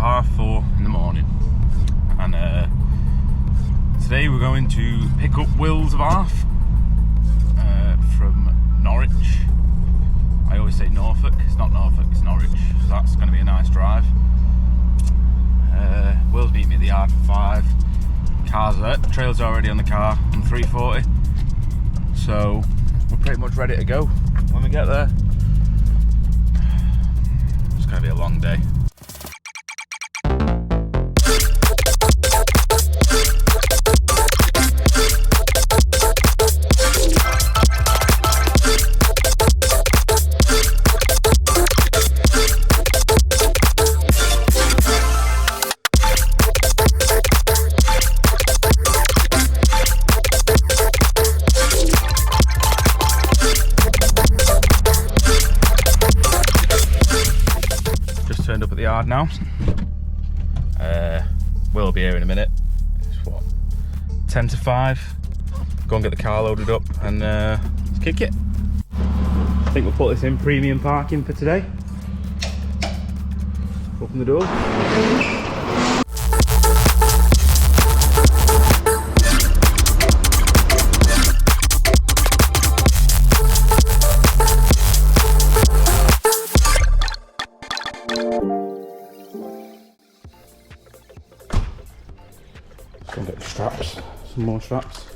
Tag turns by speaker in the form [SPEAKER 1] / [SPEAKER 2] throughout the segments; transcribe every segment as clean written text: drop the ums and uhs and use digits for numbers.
[SPEAKER 1] 4:30 in the morning, and today we're going to pick up Will's of Arf from Norwich. I always say Norfolk, it's not Norfolk, it's Norwich, so that's going to be a nice drive. Will's meeting me at the yard for 5. Car's there, trailer's already on the car on 3:40, so we're pretty much ready to go when we get there. It's going to be a long day. Turned up at the yard now. We'll be here in a minute. It's what, 10 to 5. Go and get the car loaded up and let's kick it. I think we'll put this in premium parking for today. Open the door. Go and get the straps, some more straps.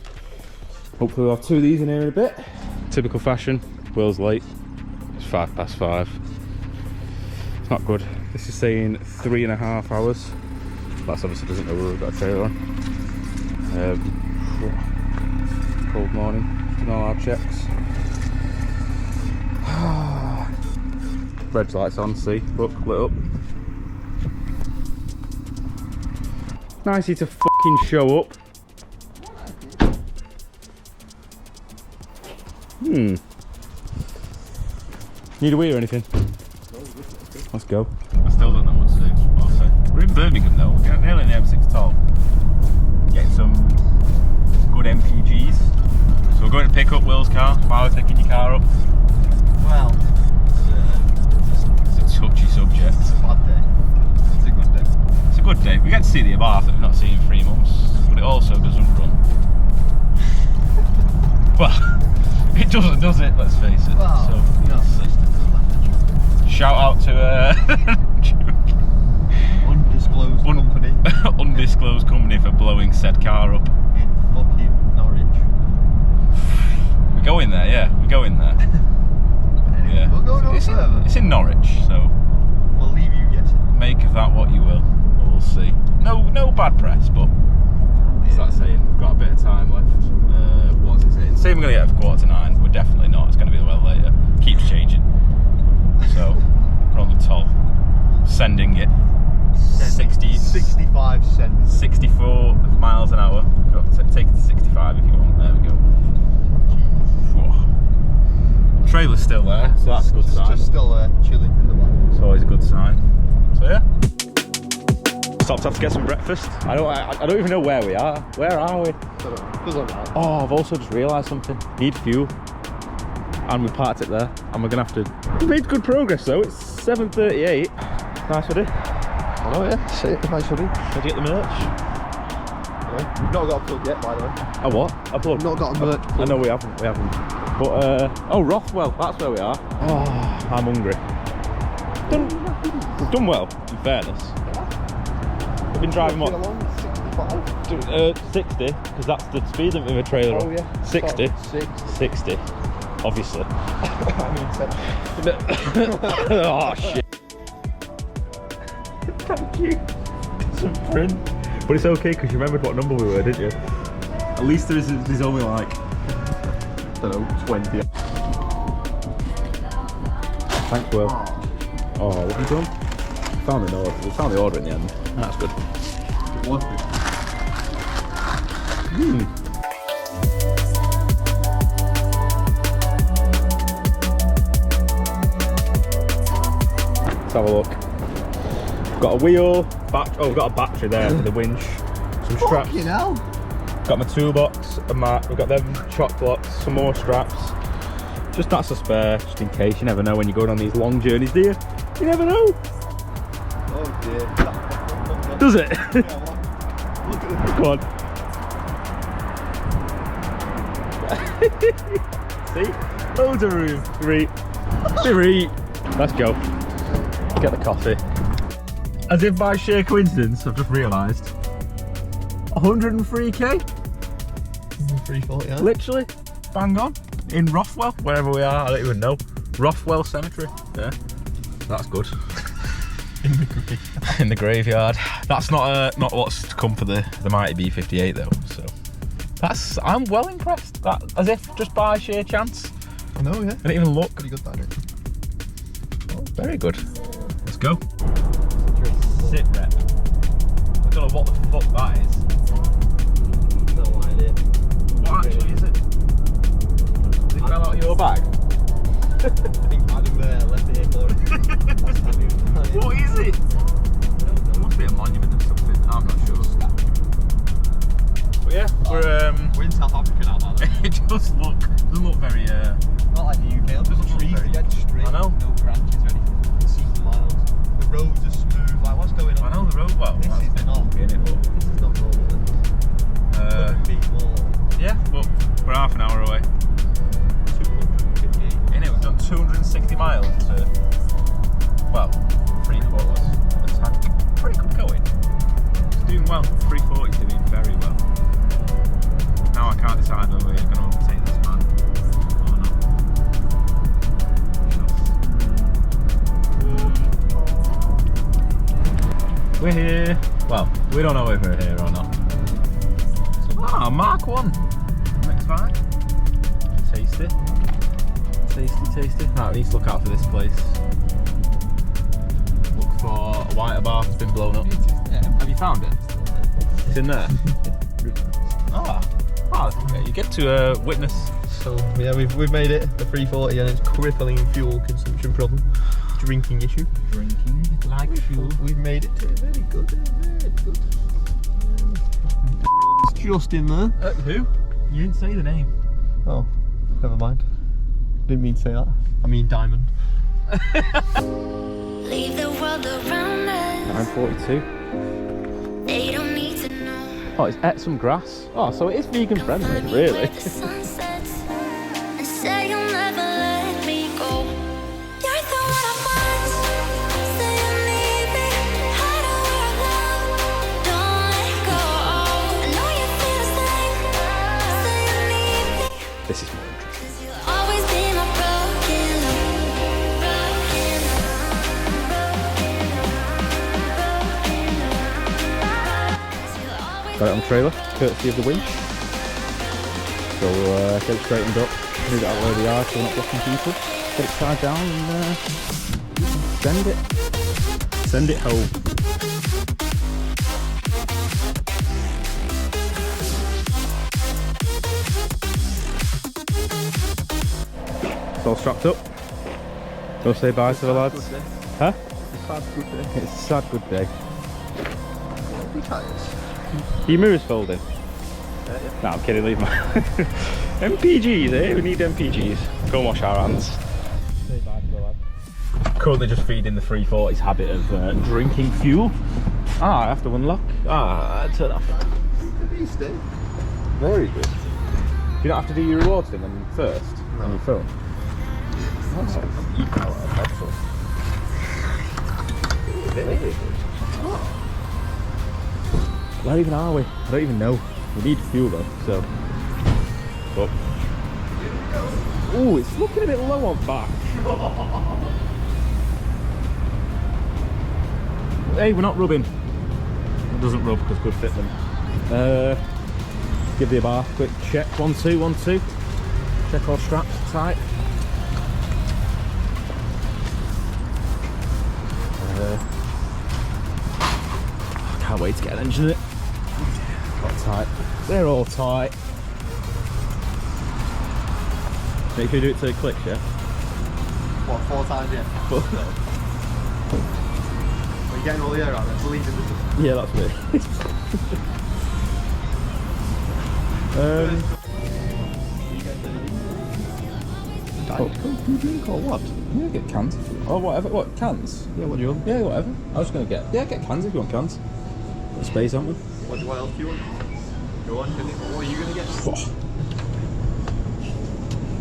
[SPEAKER 1] Hopefully we'll have 2 of these in here in a bit. Typical fashion, Will's late. It's 5:05. It's not good. This is saying 3.5 hours. That's obviously doesn't know where we've got a trailer on. Cold morning, doing all our checks. Red lights on, see, look, lit up. Nice you to fucking show up. Need a wee or anything? Let's go. I still don't know what to do. We're in Birmingham though, we're nearly in the M6 toll. Getting some good MPGs. So we're going to pick up Will's car while we're picking your car up.
[SPEAKER 2] Well,
[SPEAKER 1] it's a touchy subject.
[SPEAKER 2] it's a bad day. It's a good day.
[SPEAKER 1] It's a good day. We get to see the Abarth that we've not seen in 3 months, but it also doesn't run. Well, it doesn't, does it? Let's face it.
[SPEAKER 2] Well,
[SPEAKER 1] so,
[SPEAKER 2] no.
[SPEAKER 1] shout out to
[SPEAKER 2] Undisclosed company.
[SPEAKER 1] Undisclosed company for blowing said car up.
[SPEAKER 2] In fucking Norwich.
[SPEAKER 1] We're going there, yeah. We're going there.
[SPEAKER 2] Anyway,
[SPEAKER 1] Yeah.
[SPEAKER 2] we'll go no further.
[SPEAKER 1] It's in Norwich, so
[SPEAKER 2] We'll leave you guessing.
[SPEAKER 1] make of that what you will. We'll see. No bad press, but what's that saying? We've got a bit of time left. What's it saying? Saying we're going to get it for 8:45. We're definitely not. It's going to be well later. Keeps changing. So we're on the toll. Sending it.
[SPEAKER 2] 65 cents.
[SPEAKER 1] 64 miles an hour. Take it to 65 if you want. There we go. Whoa. Trailer's still there, so that's a good sign.
[SPEAKER 2] Just still chilling in the back.
[SPEAKER 1] It's always a good sign. So yeah. Stopped off to get some breakfast. I don't even know where we are. Where are we? Oh, I've also just realised something. Need fuel. And we parked it there. And we're gonna have to. We made good progress though. It's 7:38. Nice hoodie.
[SPEAKER 2] Oh yeah, nice hoodie.
[SPEAKER 1] Did you get the merch?
[SPEAKER 2] We've not got a plug yet, by the way.
[SPEAKER 1] A what? A plug?
[SPEAKER 2] We've not got a merch plug.
[SPEAKER 1] I know we haven't. But oh, Rothwell. That's where we are. Oh, I'm hungry. We've done well, in fairness. We've been driving what?
[SPEAKER 2] 65?
[SPEAKER 1] 60, because that's the speed limit of a trailer.
[SPEAKER 2] Oh yeah.
[SPEAKER 1] 60.
[SPEAKER 2] Sorry,
[SPEAKER 1] 60, obviously.
[SPEAKER 2] I mean, 70.
[SPEAKER 1] Oh shit. Thank you. Some print. But it's okay because you remembered what number we were, didn't you? At least there's only like, I don't know, 20. Thanks, Will. Oh, what have you done? Found an order. We found the order in the end. That's good. Let's have a look. Got a wheel, we've got a battery there for the winch. Some straps.
[SPEAKER 2] Fucking hell.
[SPEAKER 1] Got my toolbox, a mat, we've got them shock blocks, some more straps. Just that's a spare, just in case. You never know when you're going on these long journeys, do you? You never know.
[SPEAKER 2] Oh, Yeah.
[SPEAKER 1] Does it?
[SPEAKER 2] Look at the
[SPEAKER 1] Come on. See? Loads of room. Three. Let's go. Get the coffee. As if by sheer coincidence, I've just realised. 103k?
[SPEAKER 2] 340, yeah.
[SPEAKER 1] Literally. Bang on. In Rothwell, wherever we are, I don't even know. Rothwell Cemetery. Yeah. That's good. In the graveyard. That's not what's to come for the mighty B58 though. So I'm well impressed. That as if just by sheer chance.
[SPEAKER 2] I know, yeah.
[SPEAKER 1] I didn't even look.
[SPEAKER 2] Pretty good that is.
[SPEAKER 1] Oh, very good. Let's go. Sit rep. I don't know what the fuck that is.
[SPEAKER 2] No idea.
[SPEAKER 1] What actually is it? Did it fell out of your bag?
[SPEAKER 2] I think Adam left it here for it. Last time he was here.
[SPEAKER 1] What is it? It must be a monument or something. I'm not sure. But yeah,
[SPEAKER 2] we're in South Africa now, by the way.
[SPEAKER 1] it doesn't look very
[SPEAKER 2] Not like the UK, there's
[SPEAKER 1] Doesn't look
[SPEAKER 2] trees
[SPEAKER 1] very-
[SPEAKER 2] dead straight.
[SPEAKER 1] I know.
[SPEAKER 2] No branches or anything. You can see for miles. The roads are smooth. Like, what's going on?
[SPEAKER 1] I know the road well.
[SPEAKER 2] This
[SPEAKER 1] that's
[SPEAKER 2] is not.
[SPEAKER 1] in it, but
[SPEAKER 2] This is not normal. Couldn't be more.
[SPEAKER 1] yeah, but we're half an hour away.
[SPEAKER 2] 258.
[SPEAKER 1] In it, we've done 260 miles to, well, 3/4 a tank. Pretty good going. It's doing well. 340 is doing very well. Now I can't decide whether we're going to overtake this man or not. We're here. Well, we don't know if we're here or not. Ah, Mark 1. Next five. Tasty. Tasty. Right, we need to look out for this place. Look for a white bar that's been blown up. Have you found it? It's in there. Okay. You get to witness.
[SPEAKER 2] So yeah, we've made it. The 340 and its crippling fuel consumption problem. Drinking issue.
[SPEAKER 1] Drinking like fuel.
[SPEAKER 2] We've made it to it. Very good. Very good. It's just in there.
[SPEAKER 1] Who? You didn't say the name.
[SPEAKER 2] Oh, never mind. Didn't mean to say that. I mean Diamond.
[SPEAKER 3] Leave the world around us.
[SPEAKER 1] 9:42.
[SPEAKER 3] They don't need to know.
[SPEAKER 1] Oh, it's ate some grass. Oh, so it is vegan friendly, really.
[SPEAKER 3] The sun sets and say you'll never let me go. You're the one I want. Say you need me. Hide away our love. Don't let go. I know you feel the same. Say you need me.
[SPEAKER 1] This is more interesting.
[SPEAKER 3] 'Cause you'll always be my broken
[SPEAKER 1] Got it on the trailer, courtesy of the winch. So get it straightened up, move it out where we are so we're not blocking people. Get it tied down and send it home. It's all strapped up. Go say bye to the lads. Huh? It's a sad good day. Your mirror's folding. No, I'm kidding, leave my MPGs, eh? We need MPGs. Go and wash our hands. Say bye to the lad. Currently just feeding the 340's habit of drinking fuel. I have to unlock. Turn off. Very good. You don't have to do your rewards thing on first on your phone. That's very good. Where even are we? I don't even know. We need fuel though, so. But. Ooh, it's looking a bit low on back. Hey, we're not rubbing. It doesn't rub because good fitment. Give the bar a quick check. 1, 2, 1, 2. Check all straps tight. Can't wait to get an engine in it. All tight. They're all tight. Make sure you do it till it clicks, yeah?
[SPEAKER 2] What, 4 times yet? Are you getting all the air out there? Believe in the
[SPEAKER 1] Yeah, that's me.
[SPEAKER 2] drink or what?
[SPEAKER 1] Yeah, get cans. Or whatever. What, cans?
[SPEAKER 2] Yeah, what do you want?
[SPEAKER 1] Yeah, whatever. I was going to get... Yeah, get cans if you want cans. Got space, haven't we?
[SPEAKER 2] What else do you want? Go on, what are you going to get?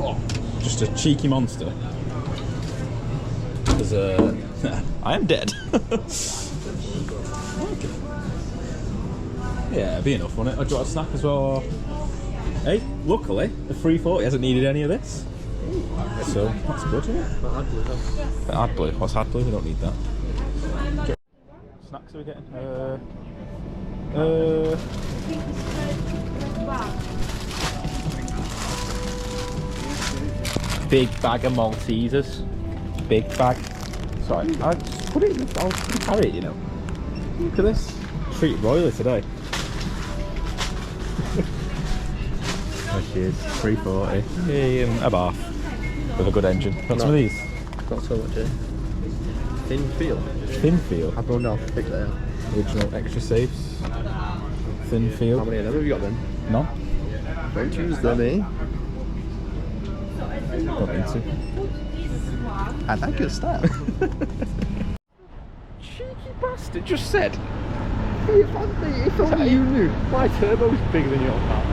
[SPEAKER 1] Oh, just a cheeky monster. There's a... I am dead. Okay. Yeah, it'd be enough, wouldn't it? Or do you want a snack as well? Hey, luckily, the 340 hasn't needed any of this. So, that's good, isn't it? AdBlue. What's AdBlue? We don't need that. Snacks are we getting? Big bag of Maltesers. Big bag. Sorry, I'll carry it, you know. Look at this. Treated royally today. There she is. 340. Hey, a bath. With a good engine. Got some of these?
[SPEAKER 2] Got so much, eh? Thin feel.
[SPEAKER 1] Thin feel.
[SPEAKER 2] I've run off, pick that out.
[SPEAKER 1] Original extra safes. Thin feel.
[SPEAKER 2] How many of them have you got then?
[SPEAKER 1] None.
[SPEAKER 2] Don't choose them, eh?
[SPEAKER 1] Don't need to.
[SPEAKER 2] I like your style.
[SPEAKER 1] Cheeky bastard just said.
[SPEAKER 2] If only you knew.
[SPEAKER 1] My turbo's bigger than your car.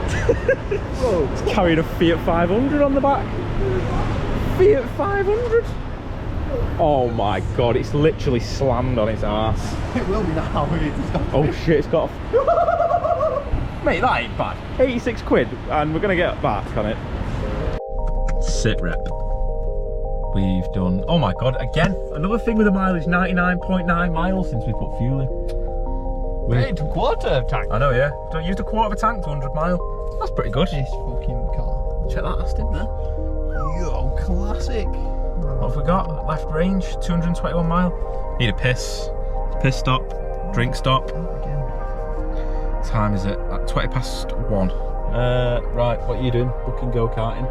[SPEAKER 1] Whoa. It's carrying a Fiat 500 on the back. Fiat 500? Oh my god, it's literally slammed on its arse.
[SPEAKER 2] It will be now.
[SPEAKER 1] Oh shit, it's got a... Mate, that ain't bad. 86 quid and we're going to get back on it. Sit rep. We've done... Oh my god, again, another thing with the mileage, 99.9 miles since we put fuel in.
[SPEAKER 2] Wait, a quarter of tank.
[SPEAKER 1] I know, yeah. Don't use a quarter of a tank to 100 mile. That's pretty good.
[SPEAKER 2] This fucking car.
[SPEAKER 1] Check that Aston there.
[SPEAKER 2] Yo, classic.
[SPEAKER 1] What have we got? Left range, 221 mile. Need a piss. Piss stop. Drink stop. Time is it? At 20 past 1. Right, what are you doing? Booking go-karting.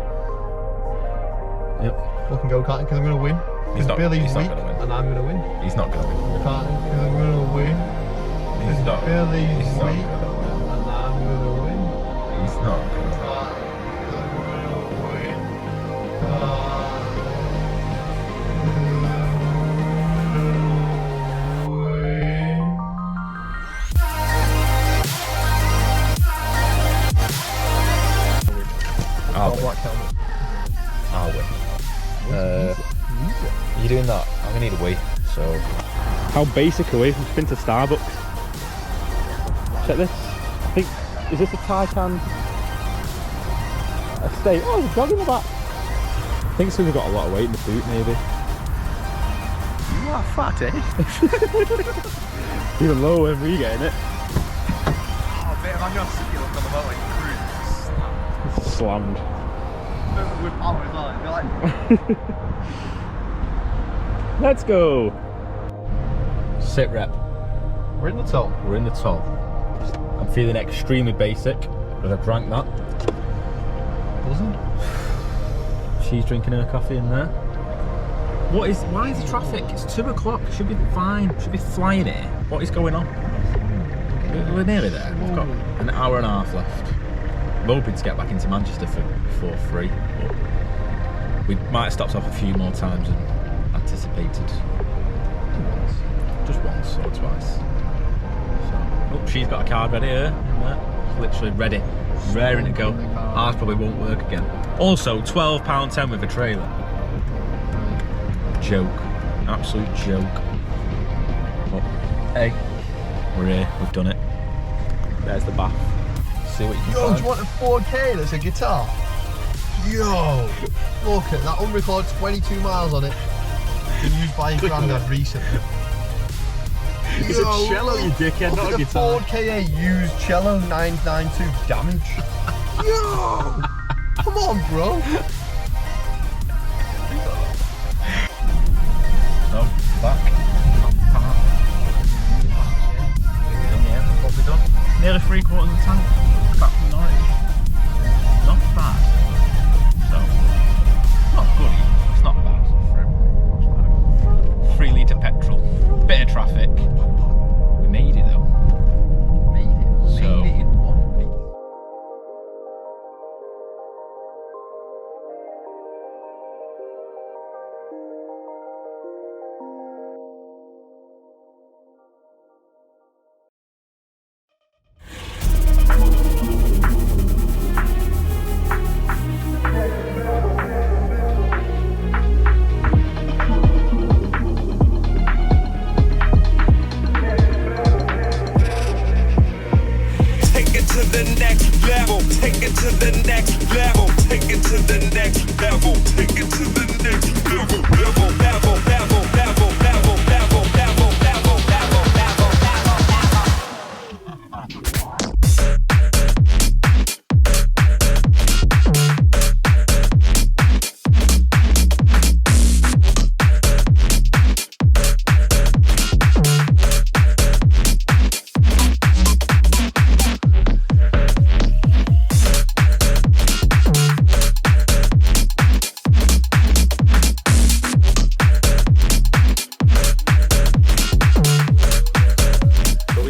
[SPEAKER 1] Yep.
[SPEAKER 2] Fucking go-karting because I'm going to win.
[SPEAKER 1] He's not
[SPEAKER 2] Billy's
[SPEAKER 1] gonna
[SPEAKER 2] weak
[SPEAKER 1] win.
[SPEAKER 2] and I'm going to win.
[SPEAKER 1] He's not going to win.
[SPEAKER 2] Go-karting because I'm going to win.
[SPEAKER 1] He's not.
[SPEAKER 2] Billy's
[SPEAKER 1] He's not
[SPEAKER 2] weak
[SPEAKER 1] gonna win.
[SPEAKER 2] and I'm going to win.
[SPEAKER 1] He's not. I'll win. Are you doing that? I'm gonna need a wee. So, how basic are we? We've been to Starbucks. Check this. I think, is this a Taycan estate? Oh, there's a dog in the back. I think so. We've got a lot of weight in the boot, maybe.
[SPEAKER 2] You are fat, eh?
[SPEAKER 1] Even lower when we getting it.
[SPEAKER 2] Oh, mate, if I'm going to see you look on the motor,
[SPEAKER 1] It's slammed.
[SPEAKER 2] with power as well. You're like...
[SPEAKER 1] Let's go. Sit rep.
[SPEAKER 2] We're in the top.
[SPEAKER 1] We're in the top. I'm feeling extremely basic because I drank that.
[SPEAKER 2] Buzzing.
[SPEAKER 1] She's drinking her coffee in there. Why is the traffic? It's 2 o'clock. Should be fine. Should be flying here. What is going on? We're nearly there. We've got an hour and a half left. I'm hoping to get back into Manchester before 3. But we might have stopped off a few more times than anticipated. Just once or twice. So, oh, she's got a card ready here. It's literally ready. Raring to go. Ours probably won't work again. Also, £12.10 with a trailer. Joke. Absolute joke. But, hey, we're here. We've done it. There's the bath. See what you can
[SPEAKER 2] Yo,
[SPEAKER 1] find.
[SPEAKER 2] do you want a 4K that's a guitar? Yo! Look at that unrecorded 22 miles on it. Been used by your granddad recently.
[SPEAKER 1] It's a cello, you dickhead, not a
[SPEAKER 2] Look at the
[SPEAKER 1] guitar.
[SPEAKER 2] Ford KA used cello 992 damage. Yo! Come on, bro.
[SPEAKER 1] No, back. Yeah, what have we done? Nearly 3/4 of the tank. Back from Norwich. Not bad. So, not good either. It's not bad for everybody. 3 litre petrol. Bit of traffic. We made it though.
[SPEAKER 2] Made it.
[SPEAKER 1] So,
[SPEAKER 2] Made it in one piece.
[SPEAKER 4] it to the next level, take it to the next level, take it to the next level, level, level, level, level, level, level, level, level, level, level,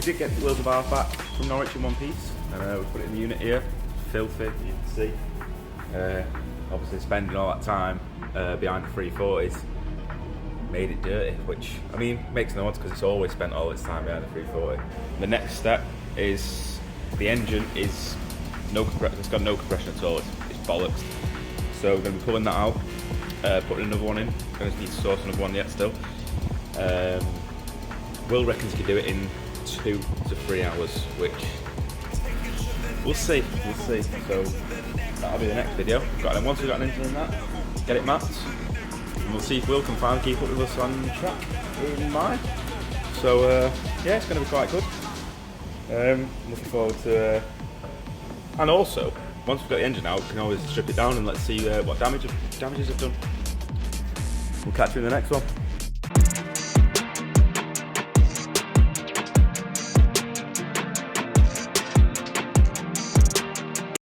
[SPEAKER 1] did get the wheels of ours back from Norwich in one piece, and we put it in the unit here. Filthy, you can see. Obviously spending all that time behind the 340s made it dirty, which, I mean, makes no odds because it's always spent all its time behind the 340. The next step is the engine is it's got no compression at all, it's bollocks. So we're going to be pulling that out, putting another one in. Going to need to source another one yet still. Will reckons he can do it in 2 to 3 hours, which we'll see. So that'll be the next video. Once we've got an engine in that, get it mapped, and we'll see if Will can finally keep up with us on track in May. So yeah, it's going to be quite good. Looking forward to and also once we've got the engine out, we can always strip it down and let's see what damages have done. We'll catch you in the next one.